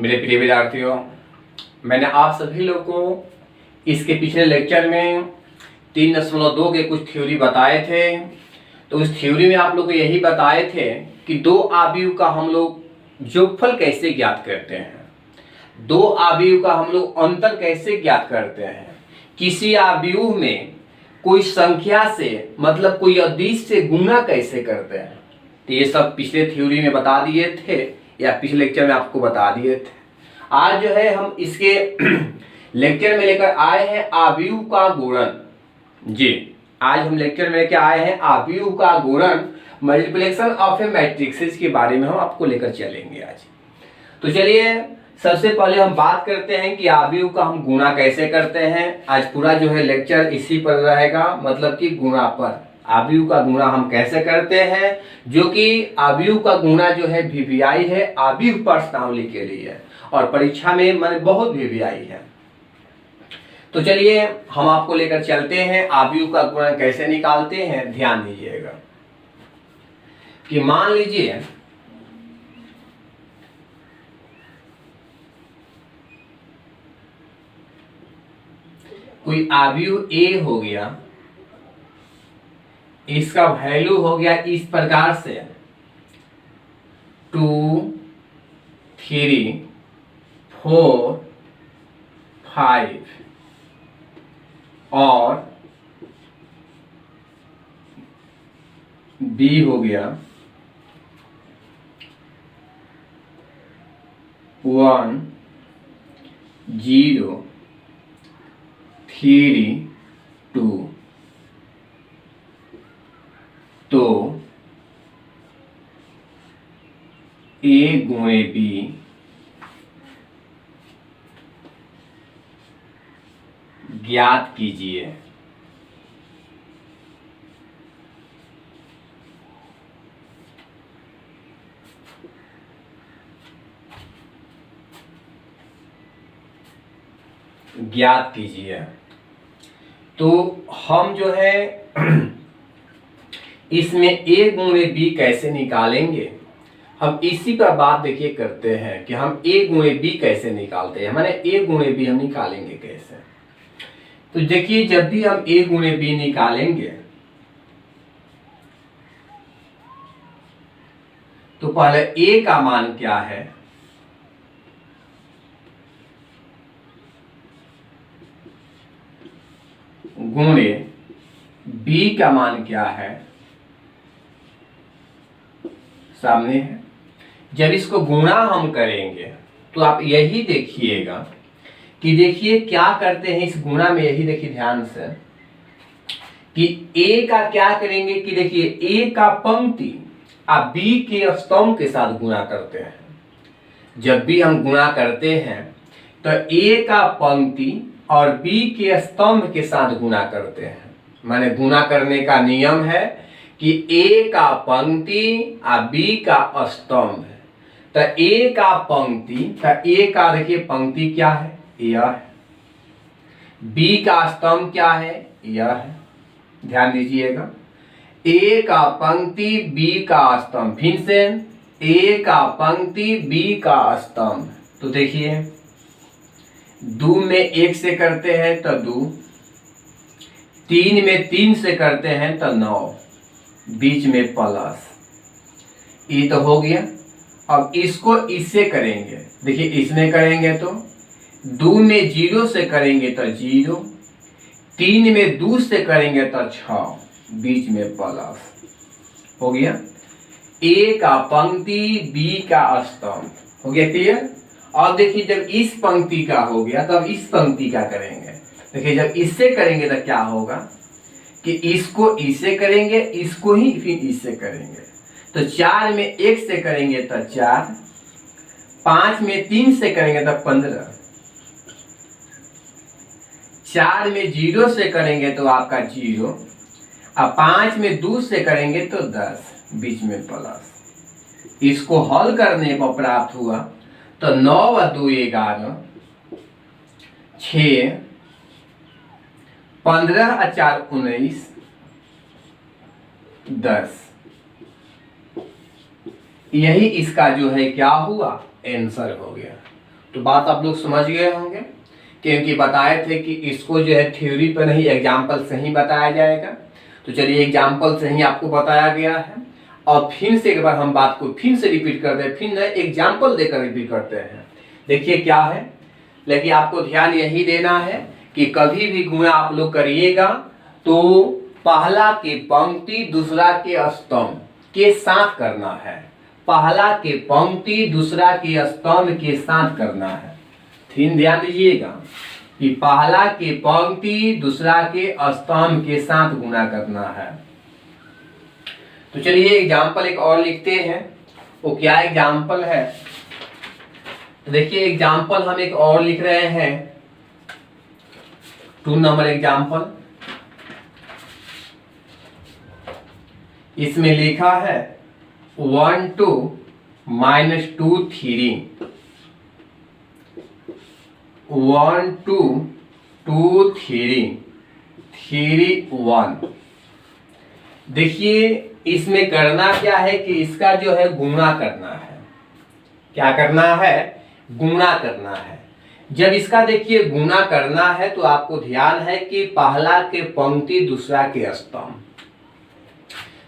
मेरे प्रिय विद्यार्थियों, मैंने आप सभी लोग को इसके पिछले लेक्चर में 3.2 के कुछ थ्योरी बताए थे। तो उस थ्योरी में आप लोग को यही बताए थे कि दो आव्यूह का हम लोग योगफल कैसे ज्ञात करते हैं, दो आव्यूह का हम लोग अंतर कैसे ज्ञात करते हैं, किसी आव्यूह में कोई संख्या से मतलब कोई अदिश से गुणा कैसे करते हैं। तो ये सब पिछले थ्योरी में बता दिए थे या पिछले लेक्चर में आपको बता दिए थे। आज जो है हम इसके लेक्चर में लेकर आए हैं आव्यूह का गुणन। जी, आज हम लेक्चर में लेकर आए हैं आव्यूह का गुणन, मल्टीप्लिकेशन ऑफ ए मैट्रिक्सेस के बारे में हम आपको लेकर चलेंगे आज। तो चलिए सबसे पहले हम बात करते हैं कि आव्यूह का हम गुणा कैसे करते हैं। आज पूरा जो है लेक्चर इसी पर रहेगा, मतलब कि गुणा पर, आव्यूह का गुणा हम कैसे करते हैं, जो कि आव्यूह का गुणा जो है वीवीआई है आव्यूह प्रश्नावली के लिए, और परीक्षा में मैंने बहुत वीवीआई है। तो चलिए हम आपको लेकर चलते हैं आव्यूह का गुणा कैसे निकालते हैं। ध्यान दीजिएगा कि मान लीजिए कोई आव्यूह ए हो गया, इसका वैल्यू हो गया इस प्रकार से 2, 3, 4, 5 और बी हो गया 1, 0, 3, 2। तो ए गुणे बी ज्ञात कीजिए। ज्ञात कीजिए। तो हम जो है इसमें ए गुणे बी कैसे निकालेंगे, हम इसी पर बात देखिए करते हैं कि हम ए गुणे बी कैसे निकालते हैं, माने ए गुणे बी हम निकालेंगे कैसे। तो देखिए जब भी हम ए गुणे बी निकालेंगे तो पहले ए का मान क्या है, गुणे बी का मान क्या है, सामने है। जब इसको गुणा हम करेंगे तो आप यही देखिएगा कि देखिए क्या करते हैं इस गुणा में, यही देखिए ध्यान से कि ए का क्या करेंगे कि देखिए ए का पंक्ति आप बी के स्तंभ के साथ गुणा करते हैं। जब भी हम गुणा करते हैं तो ए का पंक्ति और बी के स्तंभ के साथ गुणा करते हैं। माने गुणा करने का नियम है कि ए का पंक्ति और बी का स्तंभ। तो ए का पंक्ति, तो ए का देखिए पंक्ति क्या है, यह है। बी का स्तंभ क्या है, यह है। ध्यान दीजिएगा, ए का पंक्ति बी का स्तंभ, फिर से ए का पंक्ति बी का स्तंभ। तो देखिए 2 में 1 से करते हैं तो 2, 3 में 3 से करते हैं तो 9, बीच में प्लस, ये तो हो गया। अब इसको इससे करेंगे, देखिए इसमें करेंगे तो 2 में 0 से करेंगे तो 0, 3 में 2 से करेंगे तो 6, बीच में प्लस, हो गया। ए का पंक्ति बी का स्तंभ, हो गया क्लियर। और देखिए जब इस पंक्ति का हो गया तो अब इस पंक्ति का करेंगे। देखिए जब इससे करेंगे तो क्या होगा कि इसको इससे करेंगे, इसको ही फिर इससे करेंगे। तो 4 में 1 से करेंगे तो 4, 5 में 3 से करेंगे तो 15, 4 में 0 से करेंगे तो आपका 0, अब 5 में 2 से करेंगे तो 10, बीच में प्लस। इसको हल करने पर प्राप्त हुआ तो 9 और 2 11, 6, 15 और 4 19, 10। यही इसका जो है क्या हुआ, आंसर हो गया। तो बात आप लोग समझ गए होंगे, क्योंकि बताए थे कि इसको जो है थ्योरी पर नहीं एग्जाम्पल से ही बताया जाएगा। तो चलिए एग्जाम्पल से ही आपको बताया गया है, और फिर से एक बार हम बात को फिर से रिपीट करते हैं, फिर नए एग्जाम्पल देकर रिपीट करते हैं। देखिए क्या है, लेकिन आपको ध्यान यही देना है कि कभी भी गुणा आप लोग करिएगा तो पहला के पंक्ति दूसरा के स्तंभ के साथ करना है। पहला के पंक्ति दूसरा के स्तंभ के साथ करना है। फिर ध्यान दीजिएगा कि पहला के पंक्ति दूसरा के स्तंभ के साथ गुणा करना है। तो चलिए एग्जाम्पल एक और लिखते हैं। वो क्या एग्जाम्पल है, तो देखिए एग्जाम्पल हम एक और लिख रहे हैं, 2 नंबर एग्जाम्पल। इसमें लिखा है 1 2 -2 3, 1 2 2 3 3 1। देखिए इसमें करना क्या है कि इसका जो है गुणा करना है। क्या करना है, गुणा करना है। जब इसका देखिए गुणा करना है तो आपको ध्यान है कि पहला के पंक्ति दूसरा के स्तंभ।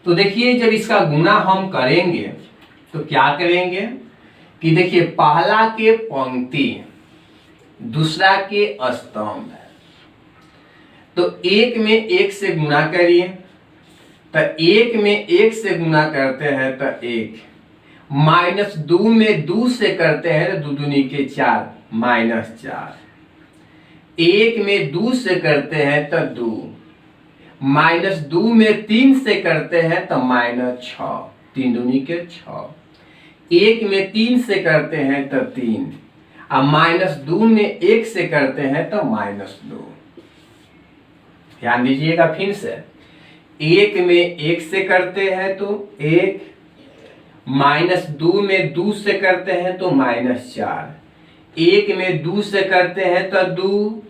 तो देखिए जब इसका गुणा हम करेंगे तो क्या करेंगे कि देखिए पहला के पंक्ति दूसरा के स्तंभ, तो एक में एक से गुणा करिए, तो एक में एक से गुणा करते हैं तो 1, -2 में 2 से करते हैं तो 2 दूनी के 4 -4, 1 में 2 से करते हैं तो 2, -2 में 3 से करते हैं तो -6, 3 दूनी के 6, 1 में 3 से करते हैं तो 3, और -2 में 1 से करते हैं तो -2। ध्यान दीजिएगा फिर से, 1 में 1 से करते हैं तो 1, -2 में 2 से करते हैं तो -4, 1 में 2 से करते हैं तो 2,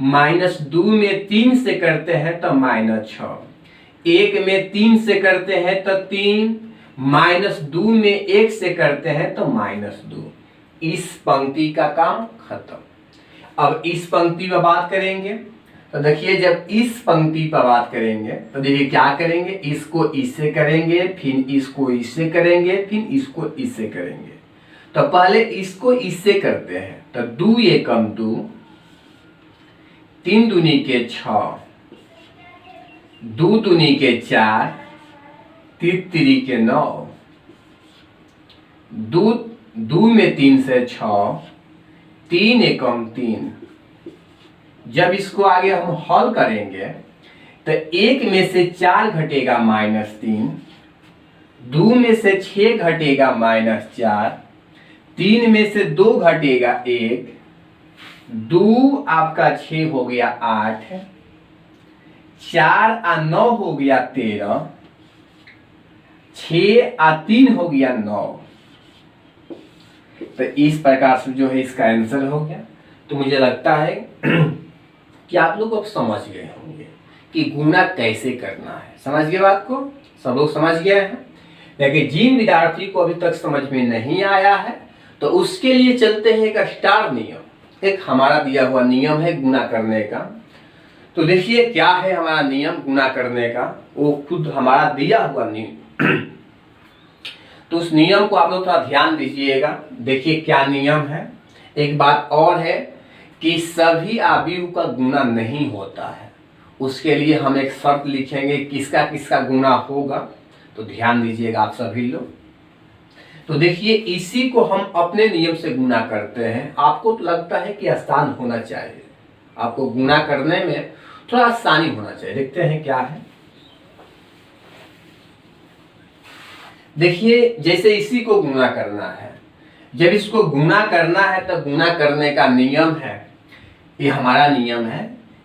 -2 में 3 से करते हैं तो -6, 1 में 3 से करते हैं तो 3, -2 में 1 से करते हैं तो -2। इस पंक्ति का काम खत्म। अब इस पंक्ति पर बात करेंगे, तो देखिए जब इस पंक्ति पर बात करेंगे तो देखिए क्या करेंगे, इसको इससे करेंगे, फिर इसको इससे करेंगे, फिर इसको इससे करेंगे। तो पहले इसको इससे करते हैं, तो 2 एकम 2, 3 दूनी के 6, 2 दूनी के 4, 3 3 के 9, 2 में 3 से 6, 3 एकम 3। जब इसको आगे हम हल करेंगे तो 1 में से 4 घटेगा -3, 2 में से 6 घटेगा -4, 3 में से 2 घटेगा 1, 2 आपका 6 हो गया 8, 4 और 9 हो गया 13, 6 और 3 हो गया 9। तो इस प्रकार से जो है इसका आंसर हो गया। तो मुझे लगता है कि आप लोग अब समझ गए होंगे कि गुणा कैसे करना है। समझ गए बात को, सब लोग समझ गए हैं। लेकिन जिन विद्यार्थी को अभी तक समझ में नहीं आया है तो उसके लिए चलते हैं एक स्टार नियम। एक हमारा दिया हुआ नियम है गुणा करने का। तो देखिए क्या है हमारा नियम गुणा करने का, वो खुद हमारा दिया हुआ नियम। तो उस नियम को आप लोग थोड़ा ध्यान दीजिएगा। देखिए क्या नियम है। एक बात और है कि सभी अवयव का गुणा नहीं होता है। उसके लिए हम एक शर्त लिखेंगे किसका किसका गुणा होगा। तो ध्यान दीजिएगा आप सभी लोग। तो देखिए इसी को हम अपने नियम से गुणा करते हैं। आपको तो लगता है कि आसान होना चाहिए, आपको गुणा करने में थोड़ा आसानी होना चाहिए। देखते हैं क्या है। देखिए जैसे इसी को गुणा करना है, जब इसको गुणा करना है तो गुणा करने का नियम है, ये हमारा नियम है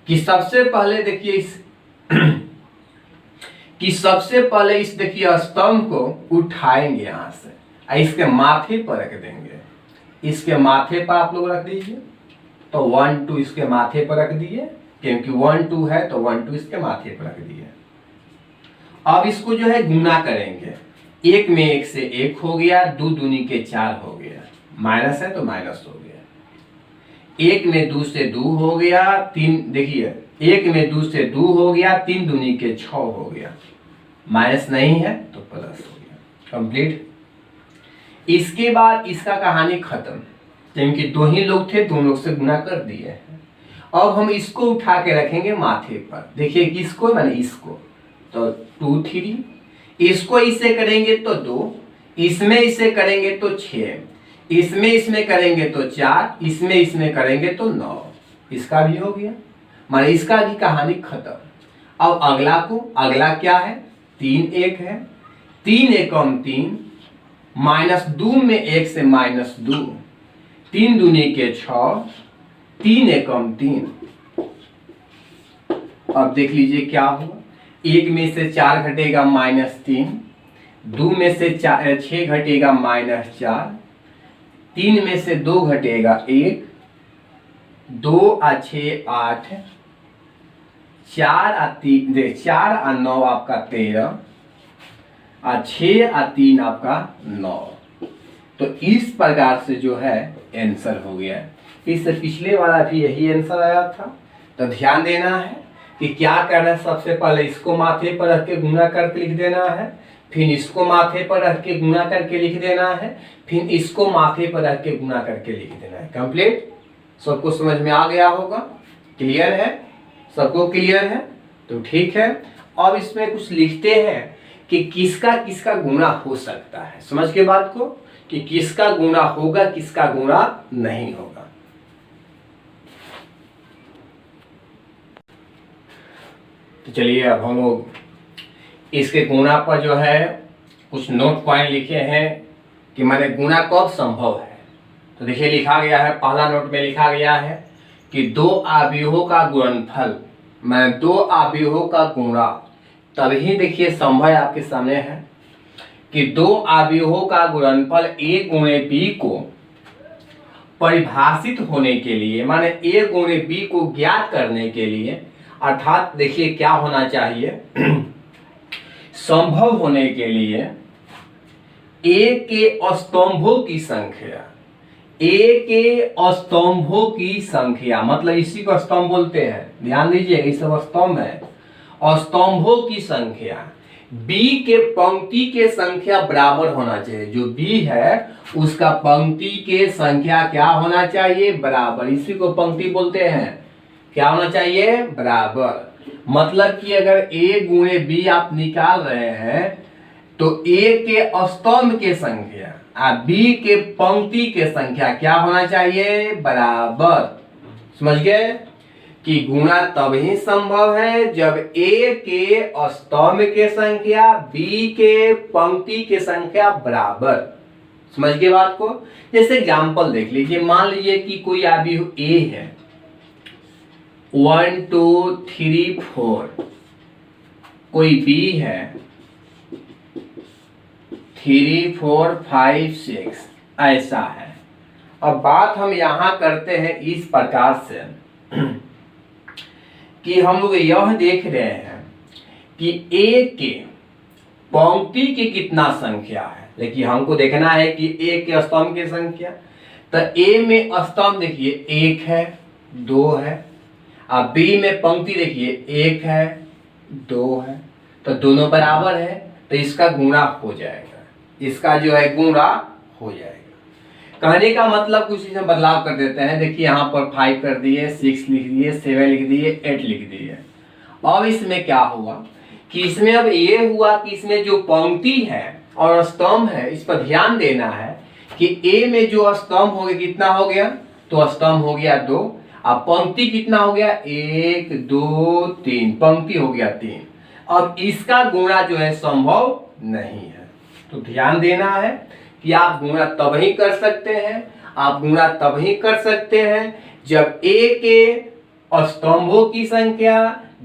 कि सबसे पहले देखिए इस देखिए स्तंभ को उठाएंगे यहां से, इसके माथे पर रख देंगे। इसके माथे पर आप लोग रख दीजिए। तो 1 2 इसके माथे पर रख दिए, क्योंकि 1 2 है तो 1 2 इसके माथे पर रख दिए। अब इसको जो है गुणा करेंगे। 1 में 1 से 1 हो गया, 2 दूनी के 4 हो गया, माइनस है तो माइनस हो गया। 1 में 2 से 2 हो गया, 3 देखिए 1 में 2 से 2 हो गया, 3 दूनी के 6 हो गया, माइनस नहीं है तो प्लस हो गया, कंप्लीट। इसके बाद इसका कहानी खत्म, क्योंकि 2 ही लोग थे, 2 लोग से गुना कर दिए हैं। अब हम इसको उठा के रखेंगे माथे पर, देखिए किसको, मैंने इसको, तो 2 3, इसको इससे करेंगे तो 2, इसमें इससे करेंगे तो 6, इसमें करेंगे तो 4, इसमें करेंगे तो 9, इसका भी हो गया, माने इसका भी कहानी खत्म। अब अगला को, अगला क्या है, 3 1 है, 3 एकम 3, -2 में 1 से -2, 3 दूनी के 6, 3 एकम 3। अब देख लीजिए क्या हुआ, 1 में से 4 घटेगा -3, 2 में से 6 घटेगा -4, 3 में से 2 घटेगा 1, 2 और 6 8, 4 और 3 4 और 9 आपका 13, और 6 और 3 आपका 9। तो इस प्रकार से जो है आंसर हो गया। इससे पिछले वाला भी यही आंसर आया था। तो ध्यान देना है कि क्या करना है, सबसे पहले इसको माथे पर रख के गुना करके लिख देना है, फिर इसको माथे पर रख के गुना करके लिख देना है, फिर इसको माथे पर रख के गुना करके लिख देना है। कंप्लीट, सबको समझ में आ गया होगा, क्लियर है, सबको क्लियर है, तो ठीक है। अब इसमें कुछ लिखते हैं कि किसका किसका गुना हो सकता है, समझ के बात को, कि किसका गुना होगा किसका गुना नहीं होगा। तो चलिए अब हम लोग इसके गुना पर जो है कुछ नोट पॉइंट लिखे हैं कि माने गुना कब संभव है। तो देखिए लिखा गया है, पहला नोट में लिखा गया है कि 2 अवयवों का गुणनफल, मैं 2 अवयवों का गुणा तभी देखिए संभव आपके सामने है कि 2 अवयवों का गुणनफल a गुणे b को परिभाषित होने के लिए, माने a गुणे b को ज्ञात करने के लिए, अर्थात देखिए क्या होना चाहिए संभव होने के लिए a के स्तंभों की संख्या, a के स्तंभों की संख्या, मतलब इसी को स्तंभ बोलते हैं, ध्यान दीजिए ये सब स्तंभ है, स्तंभों की संख्या b के पंक्ति के संख्या बराबर होना चाहिए। जो b है उसका पंक्ति के संख्या क्या होना चाहिए, बराबर, इसी को पंक्ति बोलते हैं, क्या होना चाहिए, बराबर। मतलब कि अगर a गुणे b आप निकाल रहे हैं तो a के स्तंभ के संख्या और b के पंक्ति के संख्या क्या होना चाहिए, बराबर। समझ गए कि गुणा तभी संभव है जब a के स्तंभ के संख्या b के पंक्ति के संख्या बराबर। समझ गए बात को। जैसे एग्जांपल देख लीजिए, मान लीजिए कि कोई अवयव a है, 1 2 3 4, कोई b है 3 4 5 6, ऐसा है। अब बात हम यहां करते हैं इस प्रकार से कि हम लोग यह देख रहे हैं कि a के पंक्ति की कितना संख्या है, लेकिन हमको देखना है कि a के स्तंभ की संख्या। तो a में स्तंभ देखिए 1 है 2 है, और b में पंक्ति देखिए 1 है 2 है, तो दोनों बराबर है, तो इसका गुणा हो जाएगा, इसका जो है गुणा हो जाएगा। कहने का मतलब कुछ इसमें बदलाव कर देते हैं। देखिए यहाँ पर 5 कर दिए, 6 लिख दिए, 7 लिख दिए, 8 लिख दिए। अब इसमें क्या हुआ कि इसमें अब ये हुआ कि इसमें जो पंक्ति है और स्तंभ है, इस पर ध्यान देना है कि a में जो स्तंभ हो गया कितना हो गया, तो स्तंभ हो गया 2, अब पंक्ति कितना हो गया 1 2 3, पंक्ति हो गया 3। अब इसका गुणा जो है संभव नहीं है। तो ध्यान देना है कि आप गुणा तब ही कर सकते हैं, आप गुणा तब ही कर सकते हैं जब a के स्तंभों की संख्या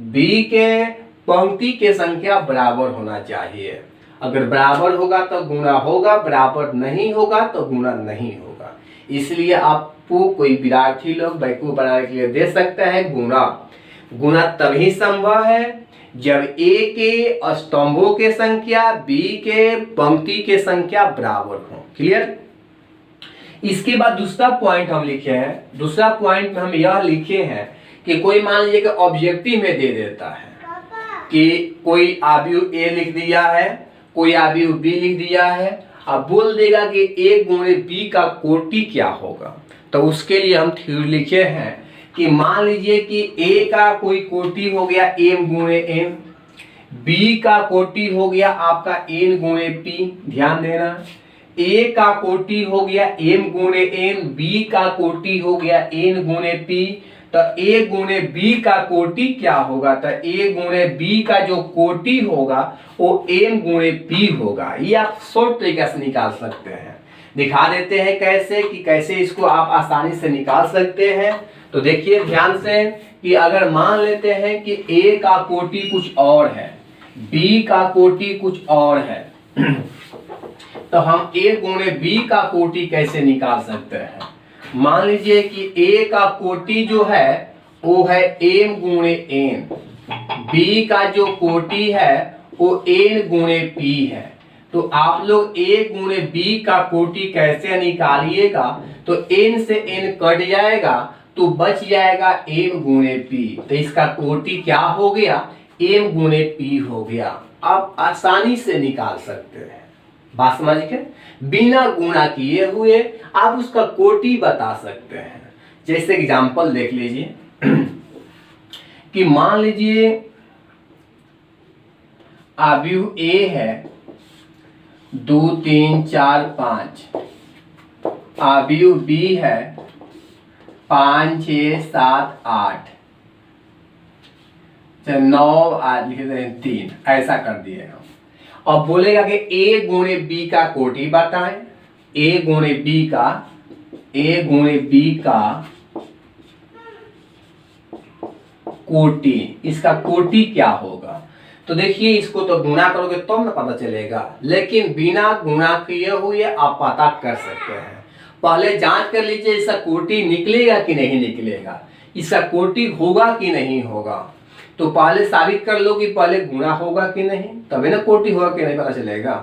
b के पंक्ति के संख्या बराबर होना चाहिए। अगर बराबर होगा तो गुणा होगा, बराबर नहीं होगा तो गुणा नहीं होगा। इसलिए आपको कोई विद्यार्थी लोग बेवकूफ बनाने के लिए दे सकते हैं गुणा। गुणा तभी संभव है जब a के स्तंभों के संख्या b के पंक्ति के संख्या बराबर हो। क्लियर। इसके बाद दूसरा पॉइंट हम लिखे हैं, दूसरा पॉइंट में हम यह लिखे हैं कि कोई मान लीजिए कि ऑब्जेक्टिव में दे देता है कि कोई आव्यूह ए लिख दिया है, कोई आव्यूह बी लिख दिया है, अब बोल देगा कि ए गुणे बी का कोटि क्या होगा। तो उसके लिए हम थ्योरी लिखे हैं कि मान लीजिए कि ए का कोई कोटि हो गया m गुणे n, बी का कोटि हो गया आपका n गुणे p, ध्यान देना, ए का कोटि हो गया m गुणे n, बी का कोटि हो गया n गुणे p, तो a गुणे b का कोटि क्या होगा, तो a गुणे b का जो कोटि होगा वो m गुणे p होगा। ये आप शॉर्ट तरीके से निकाल सकते हैं। दिखा देते हैं कैसे, कि कैसे इसको आप आसानी से निकाल सकते हैं। तो देखिए ध्यान से कि अगर मान लेते हैं कि a का कोटि कुछ और है, b का कोटि कुछ और है, तो हम a गुणे b का कोटि कैसे निकाल सकते हैं। मान लीजिए कि a का कोटि जो है वो है m गुणे n, b का जो कोटि है वो n गुणे p है। तो आप लोग a गुणे b का कोटि कैसे निकालिएगा, तो n से n कट जाएगा तो बच जाएगा m गुणे p, तो इसका कोटि क्या हो गया, m गुणे p हो गया। आप आसानी से निकाल सकते हैं, बात समझ के, बिना गुणा किए हुए आप उसका कोटि बता सकते हैं। जैसे एग्जांपल देख लीजिए कि मान लीजिए आव्यूह ए है 2 3 4 5, आव्यूह बी है 5 6 7 8 9 लिख दें 3, ऐसा कर दिए हम। और बोलेगा कि a गुणे b का कोटि बताएं, a गुणे b का कोटि, इसका कोटि क्या होगा। तो देखिए इसको तो गुणा करोगे तो ना पता चलेगा, लेकिन बिना गुणा किए हुए आप पता कर सकते हैं। पहले जांच कर लीजिए इसका कोटि निकलेगा कि नहीं निकलेगा, इसका कोटि होगा कि नहीं होगा। तो पहले साबित कर लो कि पहले गुणा होगा कि नहीं, तभी ना कोटि होगा कि नहीं पता चलेगा।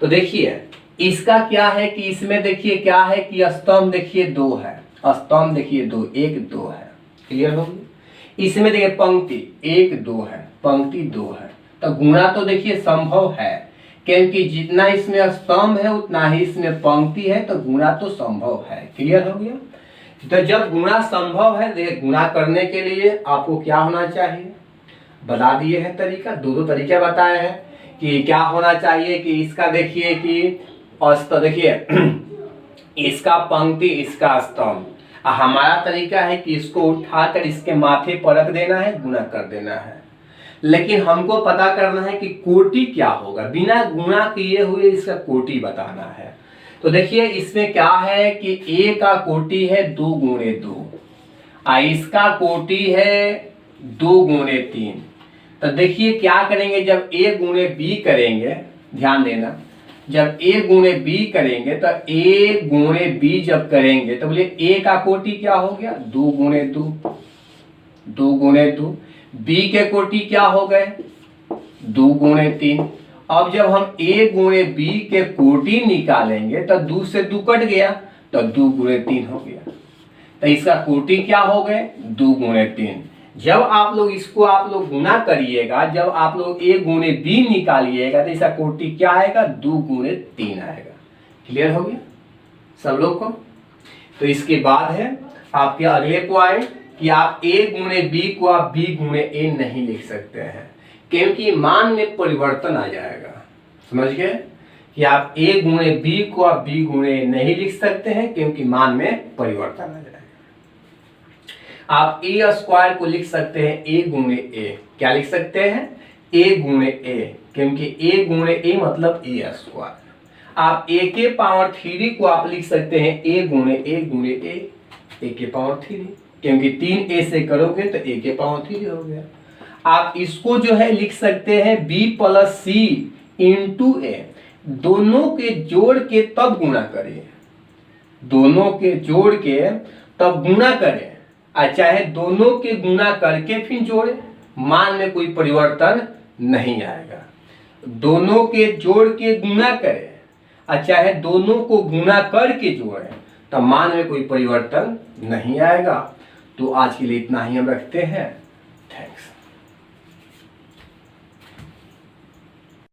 तो देखिए इसका क्या है कि इसमें देखिए क्या है कि स्तंभ देखिए 2 है, स्तंभ देखिए 2, 1 2 है, क्लियर हो गया। इसमें देखिए पंक्ति 1 2 है, पंक्ति 2 है, तो गुणा तो देखिए संभव है, क्योंकि जितना इसमें स्तंभ है उतना ही इसमें पंक्ति है, तो गुणा तो संभव है, क्लियर हो गया। तो जब गुणा संभव है, देखिए गुणा करने के लिए आपको क्या होना चाहिए, बता दिए हैं तरीका, दो तरीके बताए हैं कि क्या होना चाहिए कि इसका देखिए कि देखिए इसका पंक्ति इसका स्तंभ, हमारा तरीका है कि इसको उठाकर इसके माथे पर रख देना है, गुणा कर देना है। लेकिन हमको पता करना है कि कोटि क्या होगा, बिना गुणा किए हुए इसका कोटि बताना है। तो देखिए इसमें क्या है कि a का कोटि है 2 गुणे 2, इसका कोटि है 2 गुणे 3। तो देखिए क्या करेंगे, जब a गुणे b करेंगे, ध्यान देना, जब a गुणे b करेंगे तो a गुणे b जब करेंगे तो बोले a का कोटि क्या हो गया 2 गुणे 2, 2 गुणे 2, b के कोटि क्या हो गए 2 गुणे 3। अब जब हम a गुणे b के कोटि निकालेंगे तो 2 से 2 कट गया तो 2 गुणे 3 हो गया, तो इसका कोटि क्या हो गए 2 गुणे 3। जब आप लोग इसको आप लोग गुणा करिएगा, जब आप लोग a गुणे b निकालिएगा तो इसका कोटि क्या आएगा 2 गुणे 3 आएगा। क्लियर हो गया सब लोग को। तो इसके बाद है आपके अगले पॉइंट कि आप a गुणे b को आप b गुणे a नहीं लिख सकते हैं, क्योंकि मान में परिवर्तन आ जाएगा। समझ गए कि आप a गुणे b को आप b गुणे a नहीं लिख सकते हैं, क्योंकि मान में परिवर्तन आ जाएगा। आप a स्क्वायर को लिख सकते हैं a गुणे a, क्या लिख सकते हैं a गुणे a, क्योंकि a गुणे a मतलब a स्क्वायर। आप a के पावर 3 को आप लिख सकते हैं a गुणे a, a के पावर 3, क्योंकि 3a से करोगे तो a के पावर 3 हो गया। आप इसको जो है लिख सकते हैं b plus c into a, दोनों के जोड़ के तब गुणा करिए, दोनों के जोड़ के तब गुणा करें, चाहे दोनों के गुणा करके फिर जोड़े, मान में कोई परिवर्तन नहीं आएगा। दोनों के जोड़ के गुणा करें, चाहे दोनों को गुणा करके जोड़ें, तब मान में कोई परिवर्तन नहीं आएगा। तो आज के लिए इतना ही हम रखते हैं। थैंक्स।